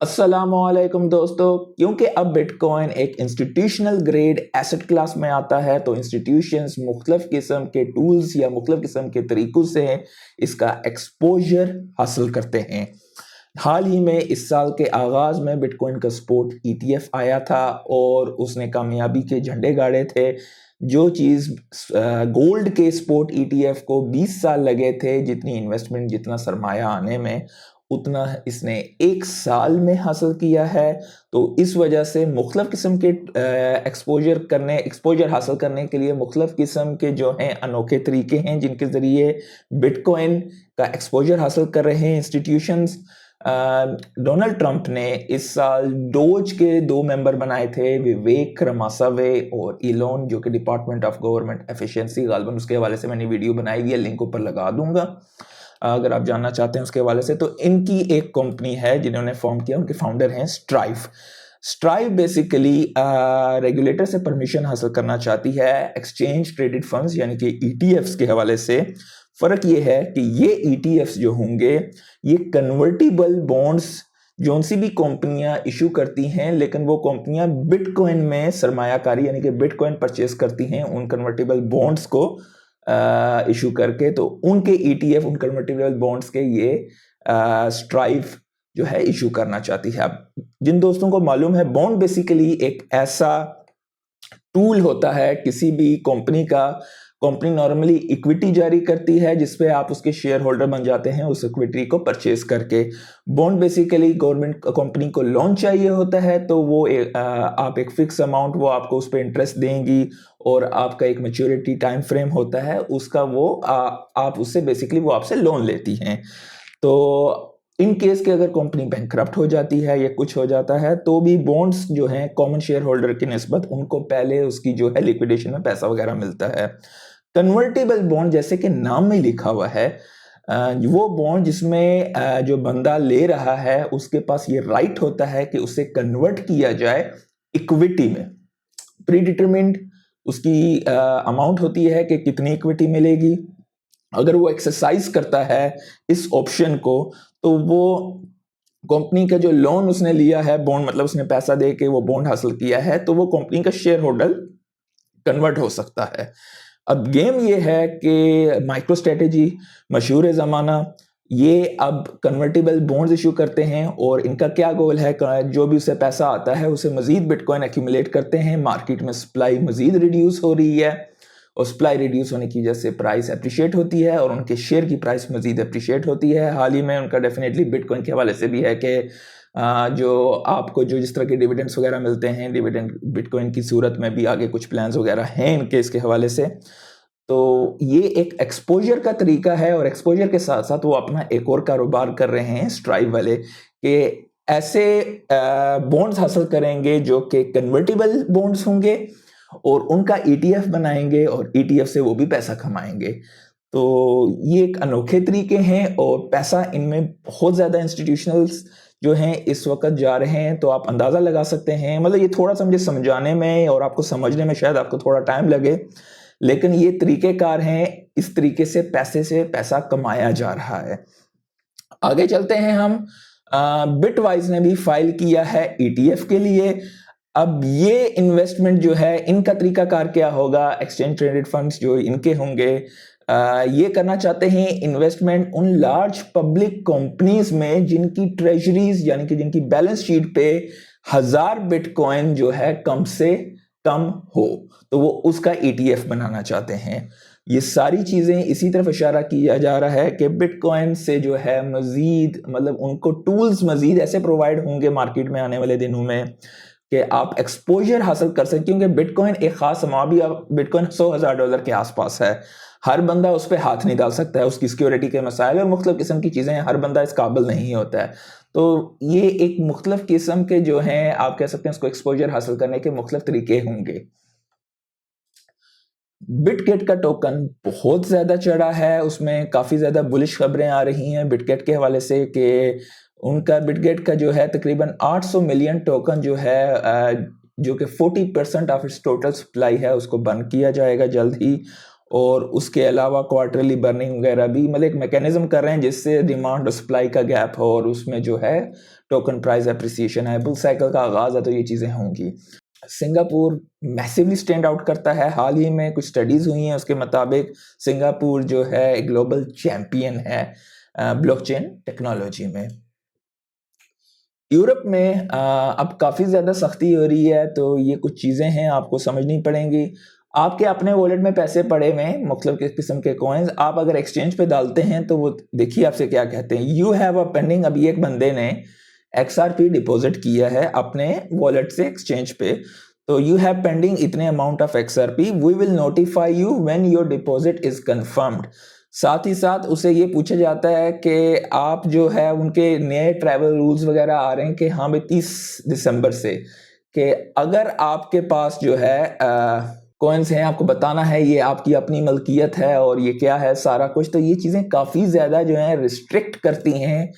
अस्सलामुअलैकुम दोस्तों। क्योंकि अब बिटकॉइन एक इंस्टीट्यूशनल ग्रेड एसेट क्लास में आता है तो इंस्टीट्यूशंस मुख्तलिफ किस्म के टूल्स या मुख्तलिफ किस्म के तरीक़ों से इसका एक्सपोजर हासिल करते हैं। हाल ही में इस साल के आगाज़ में बिटकॉइन का स्पॉट ETF आया था और उसने कामयाबी के झंडे गाड़े थे। जो चीज़ गोल्ड के स्पॉट ETF को 20 साल लगे थे, जितनी इन्वेस्टमेंट जितना सरमाया आने में, उतना इसने 1 साल में हासिल किया है। तो इस वजह से मुख्तलिफ किस्म के एक्सपोजर हासिल करने के लिए मुख्तलिफ किस्म के जो हैं अनोखे तरीके हैं जिनके ज़रिए बिटकॉइन का एक्सपोजर हासिल कर रहे हैं इंस्टीट्यूशंस। डोनाल्ड ट्रंप ने इस साल डोज के 2 मेंबर बनाए थे, विवेक रमासावे और इलोन, जो कि डिपार्टमेंट ऑफ गवर्नमेंट एफिशिएंसी, गालिबन उसके हवाले से मैंने वीडियो बनाई हुई है, लिंक ऊपर लगा दूंगा अगर आप जानना चाहते हैं उसके हवाले से। तो इनकी एक कंपनी है जिन्होंने फॉर्म किया, उनके फाउंडर हैं स्ट्राइव बेसिकली रेगुलेटर से परमिशन हासिल करना चाहती है एक्सचेंज ट्रेडेड फंड्स यानी कि ETFs के हवाले से। फ़र्क ये है कि ये ETFs जो होंगे ये कन्वर्टिबल बॉन्ड्स जो सी भी कंपनियां इशू करती हैं, लेकिन वो कंपनियां बिटकॉइन में सरमायाकारी यानी कि बिटकॉइन परचेस करती हैं उन कन्वर्टिबल बॉन्ड्स को इशू करके। तो उनके ETF उन कन्वर्टिबल बॉन्ड्स के ये स्ट्राइव जो है इशू करना चाहती है। अब जिन दोस्तों को मालूम है, बॉन्ड बेसिकली एक ऐसा टूल होता है किसी भी कंपनी का। कंपनी नॉर्मली इक्विटी जारी करती है जिसपे आप उसके शेयर होल्डर बन जाते हैं उस इक्विटी को परचेज करके। बॉन्ड बेसिकली गवर्नमेंट कंपनी को लोन चाहिए होता है, तो वो आप एक फिक्स अमाउंट वो आपको उस पर इंटरेस्ट देंगी और आपका एक मैच्योरिटी टाइम फ्रेम होता है उसका, वो आप उससे बेसिकली वो आपसे लोन लेती हैं। तो इन केस के अगर कंपनी बैंकक्रप्ट हो जाती है या कुछ हो जाता है तो भी बॉन्ड्स जो हैं कॉमन शेयर होल्डर की निस्बत उनको पहले उसकी जो है लिक्विडेशन में पैसा वगैरह मिलता है। कन्वर्टेबल बॉन्ड जैसे कि नाम में लिखा हुआ है, वो बॉन्ड जिसमें जो बंदा ले रहा है उसके पास ये राइट होता है कि उसे कन्वर्ट किया जाए इक्विटी में। प्री डिटरमिन्ड उसकी अमाउंट होती है कि कितनी इक्विटी मिलेगी। अगर वो एक्सरसाइज करता है इस ऑप्शन को तो वो कंपनी का जो लोन उसने लिया है, बॉन्ड मतलब उसने पैसा दे के वो बॉन्ड हासिल किया है, तो वो कंपनी का शेयर होल्डर कन्वर्ट हो सकता है। अब गेम ये है कि माइक्रो स्ट्रेटेजी मशहूर है ज़माना, ये अब कन्वर्टेबल बॉन्ड्स इशू करते हैं और इनका क्या गोल है, जो भी उसे पैसा आता है उसे मजीद बिटकॉइन एक्यूमुलेट करते हैं। मार्केट में सप्लाई मजीद रिड्यूस हो रही है और सप्लाई रिड्यूस होने की वजह से प्राइस अप्रिशिएट होती है और उनके शेयर की प्राइस मजीद अप्रिशिएट होती है। हाल ही में उनका डेफिनेटली बिटकॉइन के हवाले से भी है कि जो आपको जो जिस तरह के डिविडेंड्स वगैरह मिलते हैं, डिविडेंड बिटकॉइन की सूरत में भी आगे कुछ प्लान्स वगैरह हैं इनके इसके हवाले से। तो ये एक एक्सपोजर का तरीका है और एक्सपोजर के साथ साथ वो अपना एक और कारोबार कर रहे हैं स्ट्राइव वाले कि ऐसे बॉन्ड्स हासिल करेंगे जो कि कन्वर्टेबल बॉन्ड्स होंगे और उनका ETF बनाएंगे और ETF से वो भी पैसा कमाएंगे। तो ये एक अनोखे तरीके हैं और पैसा इनमें बहुत ज़्यादा इंस्टीट्यूशनल्स जो हैं इस वक्त जा रहे हैं। तो आप अंदाज़ा लगा सकते हैं, मतलब ये थोड़ा सा मुझे समझाने में और आपको समझने में शायद आपको थोड़ा टाइम लगे, लेकिन ये तरीक़ेकार हैं, इस तरीके से पैसा कमाया जा रहा है। आगे चलते हैं हम। बिटवाइज ने भी फाइल किया है ETF के लिए। अब ये इन्वेस्टमेंट जो है इनका तरीकाकार क्या होगा, एक्सचेंज ट्रेडेड फंड्स जो इनके होंगे, ये करना चाहते हैं इन्वेस्टमेंट उन लार्ज पब्लिक कंपनीज में जिनकी ट्रेजरीज यानी कि जिनकी बैलेंस शीट पे 1000 बिटकॉइन जो है कम से कम हो, तो वो उसका ETF बनाना चाहते हैं। ये सारी चीज़ें इसी तरफ इशारा किया जा रहा है कि बिटकॉइन से जो है मज़ीद मतलब उनको टूल्स मज़ीद ऐसे प्रोवाइड होंगे मार्केट में आने वाले दिनों में कि आप एक्सपोजर हासिल कर सकते, क्योंकि बिटकॉइन एक खास अमाउंट भी, बिटकॉइन $100,000 के आसपास है। हर बंदा उस पर हाथ नहीं डाल सकता है, उसकी सिक्योरिटी के मसाइल और मुख्तलिफ किस्म की चीज़ें, हर बंदा इस काबिल नहीं होता है। तो ये एक मुख्तलिफ किस्म के जो हैं आप कह सकते हैं उसको एक्सपोजर हासिल करने के मुख्तलिफ तरीके होंगे। बिटगेट का टोकन बहुत ज़्यादा चढ़ा है, उसमें काफ़ी ज़्यादा बुलिश खबरें आ रही हैं बिटगेट के हवाले से कि उनका बिटगेट का जो है तकरीबन 800 मिलियन टोकन जो है जो कि 40% ऑफ इट्स टोटल सप्लाई है उसको बंद किया जाएगा जल्द ही। और उसके अलावा क्वार्टरली बर्निंग वगैरह भी, मतलब एक मैकेनिज्म कर रहे हैं जिससे डिमांड और सप्लाई का गैप हो और उसमें जो है टोकन प्राइस एप्रिसिएशन है, बुल साइकिल का आगाज है, तो ये चीज़ें होंगी। सिंगापुर मैसिवली स्टैंड आउट करता है। हाल ही में कुछ स्टडीज़ हुई हैं, उसके मुताबिक सिंगापुर जो है ग्लोबल चैंपियन है ब्लॉकचेन टेक्नोलॉजी में। यूरोप में अब काफ़ी ज़्यादा सख्ती हो रही है, तो ये कुछ चीज़ें हैं आपको समझनी पड़ेंगी। आपके अपने वॉलेट में पैसे पड़े हुए हैं, मुख्तलिफ किस्म के कॉइन्स, आप अगर एक्सचेंज पे डालते हैं तो वो देखिए आपसे क्या कहते हैं, यू हैव अ पेंडिंग। अभी एक बंदे ने XRP डिपॉजिट किया है अपने वॉलेट से एक्सचेंज पे, तो यू हैव पेंडिंग इतने amount of XRP, we will notify you when your deposit is confirmed. साथ ही साथ उसे ये पूछा जाता है कि आप जो है, उनके नए ट्रैवल रूल्स वगैरह आ रहे हैं कि हाँ भाई 30 दिसंबर से, कि अगर आपके पास जो है कॉइन्स हैं, आपको बताना है ये आपकी अपनी मलकियत है और ये क्या है सारा कुछ। तो ये चीज़ें काफ़ी ज़्यादा जो है रिस्ट्रिक्ट करती हैं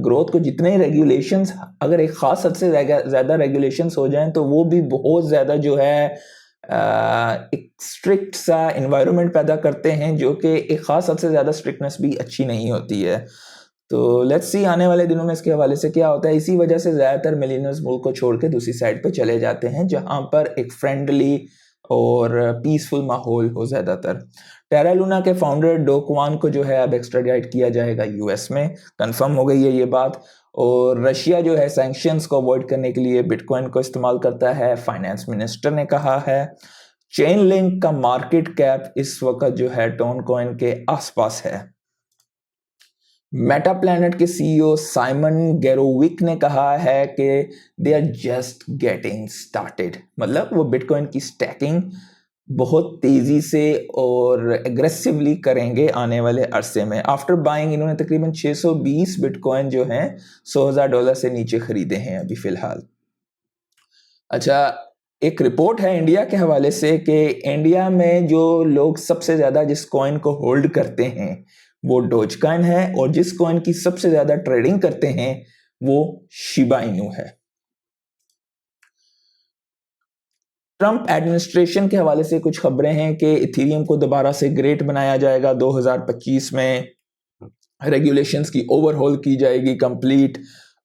ग्रोथ को। जितने रेगुलेशंस, अगर एक ख़ास हद से ज़्यादा रेगुलेशंस हो जाएं तो वो भी बहुत ज़्यादा जो है एक स्ट्रिक्ट सा इन्वायरमेंट पैदा करते हैं, जो कि एक ख़ास हद से ज़्यादा स्ट्रिक्टनेस भी अच्छी नहीं होती है। तो लेट्स सी आने वाले दिनों में इसके हवाले से क्या होता है। इसी वजह से ज़्यादातर मिलियनर्स मुल्क को छोड़ के दूसरी साइड पे चले जाते हैं, जहाँ पर एक फ्रेंडली और पीसफुल माहौल हो ज़्यादातर। टेरा लूना के फाउंडर डो क्वान को जो है अब एक्स्ट्राडाइट किया जाएगा US में, कंफर्म हो गई है ये बात। और रशिया जो है सैंक्शंस को अवॉइड करने के लिए बिटकॉइन को इस्तेमाल करता है, फाइनेंस मिनिस्टर ने कहा है। चेन लिंक का मार्केट कैप इस वक्त जो है टोन कॉइन के आसपास है। मेटा प्लैनेट के CEO साइमन गैरोविक ने कहा है कि they are just getting started, मतलब वो बिटकॉइन की स्टैकिंग बहुत तेजी से और एग्रेसिवली करेंगे आने वाले अरसे में। आफ्टर बाइंग इन्होंने तकरीबन 620 बिटकॉइन जो हैं $100,000 से नीचे खरीदे हैं अभी फिलहाल। अच्छा, एक रिपोर्ट है इंडिया के हवाले से कि इंडिया में जो लोग सबसे ज़्यादा जिस कॉइन को होल्ड करते हैं वो डोजकॉइन है, और जिस कॉइन की सबसे ज़्यादा ट्रेडिंग करते हैं वो शिबा इनू है। ट्रंप एडमिनिस्ट्रेशन के हवाले से कुछ खबरें हैं कि इथेरियम को दोबारा से ग्रेट बनाया जाएगा 2025 में, रेगुलेशंस की ओवरहॉल की जाएगी कंप्लीट।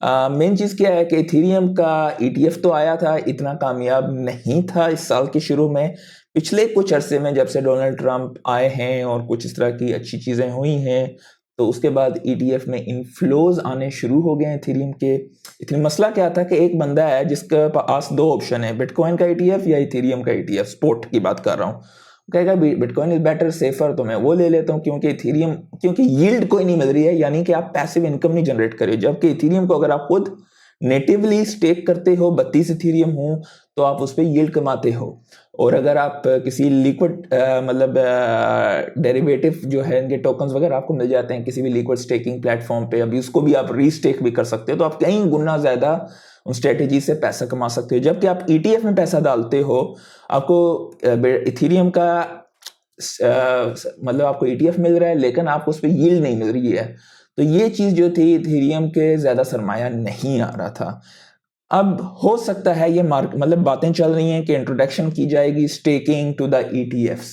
मेन चीज़ क्या है कि इथेरियम का ETF तो आया था, इतना कामयाब नहीं था इस साल के शुरू में। पिछले कुछ अरसे में जब से डोनाल्ड ट्रंप आए हैं और कुछ इस तरह की अच्छी चीज़ें हुई हैं, तो उसके बाद ETF में इनफ्लोज आने शुरू हो गए हैं इथेरियम के। इतनी मसला क्या था कि एक बंदा है जिसके पास दो ऑप्शन है, बिटकॉइन का ETF या इथेरियम का ETF, स्पॉट की बात कर रहा हूँ। कहेगा बिटकॉइन इज बेटर, सेफर, तो मैं वो ले लेता हूँ, क्योंकि इथेरियम, क्योंकि यील्ड कोई नहीं मिल रही है, यानी कि आप पैसिव इनकम नहीं जनरेट कर रहे हो। जबकि इथेरियम को अगर आप खुद नेटिवली स्टेक करते हो, 32 इथेरियम हो, तो आप उस पर यील्ड कमाते हो। और अगर आप किसी लिक्विड मतलब डेरिवेटिव जो है, इनके टोकन्स वगैरह आपको मिल जाते हैं किसी भी लिक्विड स्टेकिंग प्लेटफॉर्म पे, अभी उसको भी आप रीस्टेक भी कर सकते हो, तो आप कई गुना ज़्यादा उन स्ट्रेटेजी से पैसा कमा सकते हो। जबकि आप ETF में पैसा डालते हो, आपको इथेरियम का मतलब आपको ETF मिल रहा है, लेकिन आपको उस पर यील्ड नहीं मिल रही है। तो ये चीज़ जो थी, इथेरियम के ज़्यादा सरमाया नहीं आ रहा था। अब हो सकता है ये मतलब बातें चल रही हैं कि इंट्रोडक्शन की जाएगी स्टेकिंग टू द ETFs,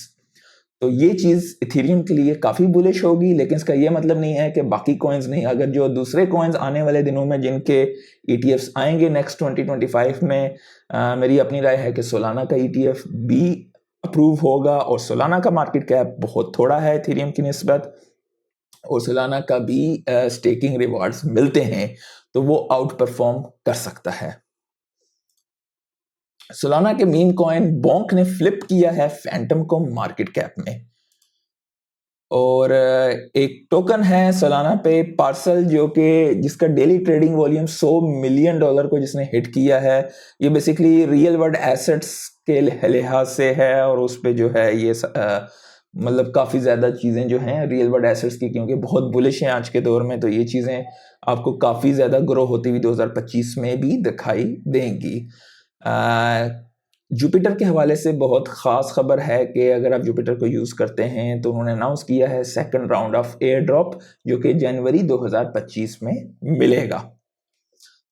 तो ये चीज़ इथेरियम के लिए काफ़ी बुलिश होगी। लेकिन इसका ये मतलब नहीं है कि बाकी कॉइन्स नहीं। अगर जो दूसरे कॉइन्स आने वाले दिनों में जिनके ETFs आएंगे नेक्स्ट 2025 में, मेरी अपनी राय है कि सोलाना का ETF भी अप्रूव होगा, और सोलाना का मार्केट कैप बहुत थोड़ा है इथेरियम की निस्बत, और सोलाना का भी स्टेकिंग रिवॉर्ड्स मिलते हैं, तो वो आउट परफॉर्म कर सकता है। सोलाना के मीम कॉइन बोंक ने फ्लिप किया है फैंटम को मार्केट कैप में। और एक टोकन है सोलाना पे पार्सल, जो कि जिसका डेली ट्रेडिंग वॉल्यूम $100 मिलियन को जिसने हिट किया है। ये बेसिकली रियल वर्ल्ड एसेट्स के लिहाज से है, और उस पे जो है ये मतलब काफ़ी ज़्यादा चीज़ें जो हैं रियल वर्ल्ड एसेट्स की, क्योंकि बहुत बुलिश हैं आज के दौर में, तो ये चीज़ें आपको काफ़ी ज़्यादा ग्रो होती हुई 2025 में भी दिखाई देंगी। जुपिटर के हवाले से बहुत ख़ास खबर है कि अगर आप जुपिटर को यूज़ करते हैं तो उन्होंने अनाउंस किया है second round of air drop, जो कि जनवरी 2025 में मिलेगा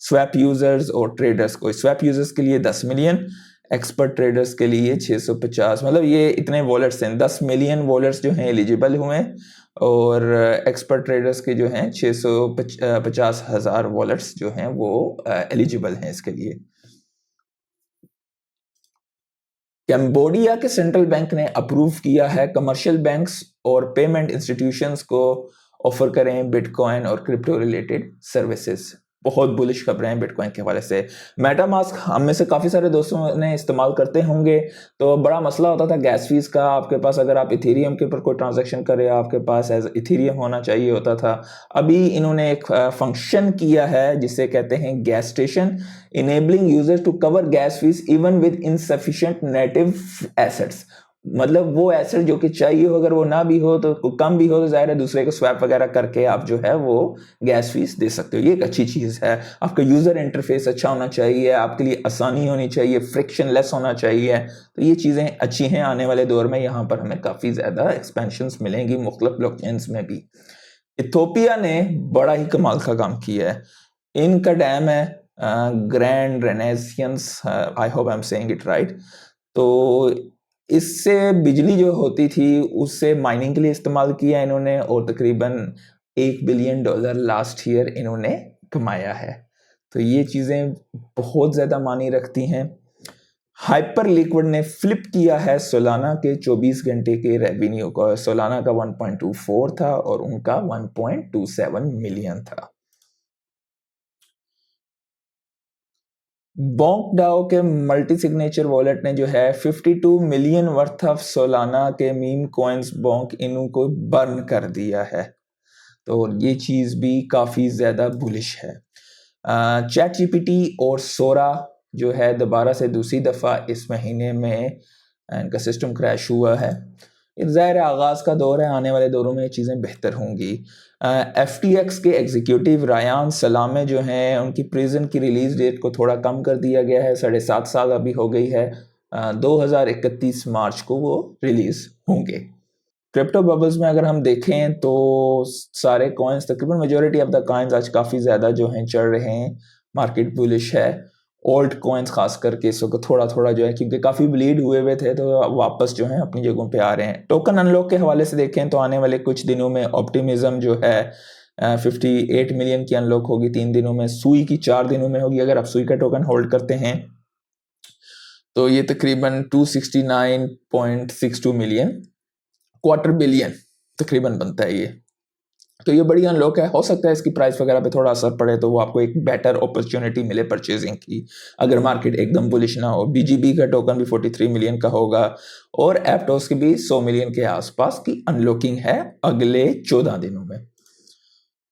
स्वैप यूज़र्स और ट्रेडर्स को। स्वैप यूज़र्स के लिए 10 मिलियन, एक्सपर्ट ट्रेडर्स के लिए 650, मतलब ये इतने वॉलेट्स हैं, 10 मिलियन वॉलेट्स जो हैं एलिजिबल हुए, और एक्सपर्ट ट्रेडर्स के जो हैं 650,000 वॉलेट्स जो हैं वो एलिजिबल हैं इसके लिए। कैम्बोडिया के सेंट्रल बैंक ने अप्रूव किया है कमर्शियल बैंक्स और पेमेंट इंस्टीट्यूशंस को ऑफर करें बिटकॉइन और क्रिप्टो रिलेटेड सर्विसेज। बहुत बुलिश खबरें हैं बिटकॉइन के हवाले से। मेटामास्क हम में से काफ़ी सारे दोस्तों ने इस्तेमाल करते होंगे, तो बड़ा मसला होता था गैस फीस का। आपके पास अगर आप इथेरियम के ऊपर कोई ट्रांजैक्शन करें, आपके पास एज इथेरियम होना चाहिए होता था। अभी इन्होंने एक फंक्शन किया है जिसे कहते हैं gas station, enabling users to cover gas fees even with insufficient native assets. मतलब वो एसेट जो कि चाहिए हो, अगर वो ना भी हो तो कम भी हो तो जाहिर है दूसरे को स्वैप वगैरह करके आप जो है वो गैस फीस दे सकते हो। ये एक अच्छी चीज़ है। आपका यूज़र इंटरफेस अच्छा होना चाहिए, आपके लिए आसानी होनी चाहिए, फ्रिक्शन लेस होना चाहिए। तो ये चीज़ें अच्छी हैं। आने वाले दौर में यहाँ पर हमें काफ़ी ज़्यादा एक्सपेंशंस मिलेंगी मुख्तलिफ ब्लॉकचेन्स में भी। इथियोपिया ने बड़ा ही कमाल का काम किया है। इनका डैम है grand renaissance, I hope I am saying it right. तो इससे बिजली जो होती थी उससे माइनिंग के लिए इस्तेमाल किया इन्होंने, और तकरीबन $1 बिलियन लास्ट ईयर इन्होंने कमाया है। तो ये चीज़ें बहुत ज़्यादा मानी रखती हैं। हाइपर लिक्विड ने फ्लिप किया है सोलाना के 24 घंटे के रेवेन्यू को। सोलाना का 1.24 था और उनका 1.27 मिलियन था। बोंक डाओ के मल्टी सिग्नेचर वॉलेट ने जो है 52 मिलियन वर्थ ऑफ सोलाना के मीम कॉइन्स बोंक इनू को बर्न कर दिया है। तो ये चीज़ भी काफ़ी ज़्यादा बुलिश है। चैट जीपीटी और सोरा जो है दोबारा से दूसरी दफ़ा इस महीने में इनका सिस्टम क्रैश हुआ है। ज़ाहिर आगाज़ का दौर है, आने वाले दौरों में ये चीज़ें बेहतर होंगी। FTX के एग्जीक्यूटिव रायान सलामे जो हैं उनकी प्रिजन की रिलीज़ डेट को थोड़ा कम कर दिया गया है, 7.5 साल अभी हो गई है। 2031 मार्च को वो रिलीज़ होंगे। क्रिप्टो बबल्स में अगर हम देखें तो सारे कॉइन्स, तकरीबन मेजॉरिटी ऑफ द कॉइन्स आज काफ़ी ज़्यादा जो हैं चढ़ रहे हैं। मार्केट बुलिश है। ओल्ड कॉइन्स खास करके इस वक्त थोड़ा थोड़ा जो है, क्योंकि काफ़ी ब्लीड हुए हुए थे तो वापस जो है अपनी जगहों पे आ रहे हैं। टोकन अनलॉक के हवाले से देखें तो आने वाले कुछ दिनों में ऑप्टिमिज्म जो है 58 मिलियन की अनलॉक होगी 3 दिनों में, सुई की 4 दिनों में होगी। अगर आप सुई का टोकन होल्ड करते हैं तो ये तकरीबन 269.62 मिलियन, क्वार्टर बिलियन तकरीबन बनता है ये। तो ये बड़ी अनलॉक है। हो सकता है इसकी प्राइस वगैरह पे थोड़ा असर पड़े तो वो आपको एक बेटर अपॉर्चुनिटी मिले परचेजिंग की, अगर मार्केट एकदम बुलिश ना हो। BGB का टोकन भी 43 मिलियन का होगा और एप्टोस की भी 100 मिलियन के आसपास की अनलॉकिंग है अगले 14 दिनों में।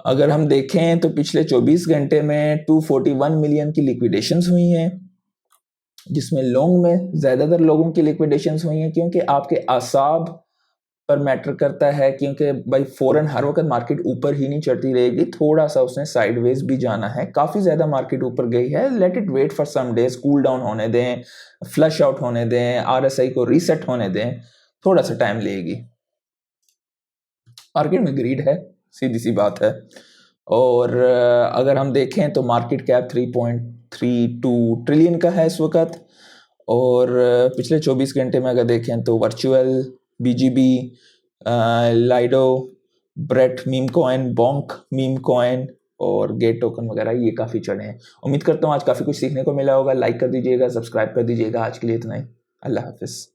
अगर हम देखें तो पिछले 24 घंटे में 241 मिलियन की लिक्विडेशंस हुई हैं, जिसमें लॉन्ग में ज़्यादातर लोगों की लिक्विडेशंस हुई हैं, क्योंकि आपके आसाब पर मैटर करता है। क्योंकि भाई फौरन हर वक्त मार्केट ऊपर ही नहीं चढ़ती रहेगी, थोड़ा सा उसने साइडवेज भी जाना है। काफ़ी ज़्यादा मार्केट ऊपर गई है, let it wait for some days, cool down होने दें, फ्लश आउट होने दें, RSI को रीसेट होने दें, थोड़ा सा टाइम लेगी। मार्केट में ग्रीड है, सीधी सी बात है। और अगर हम देखें तो मार्केट कैप 3.32 ट्रिलियन का है इस वक्त। और पिछले 24 घंटे में अगर देखें तो virtual, BGB, Lido, Brett meme coin, Bonk meme coin और गेट टोकन वगैरह ये काफ़ी चढ़े हैं। उम्मीद करता हूँ आज काफ़ी कुछ सीखने को मिला होगा। लाइक कर दीजिएगा, सब्सक्राइब कर दीजिएगा। आज के लिए इतना ही। अल्लाह हाफिज़।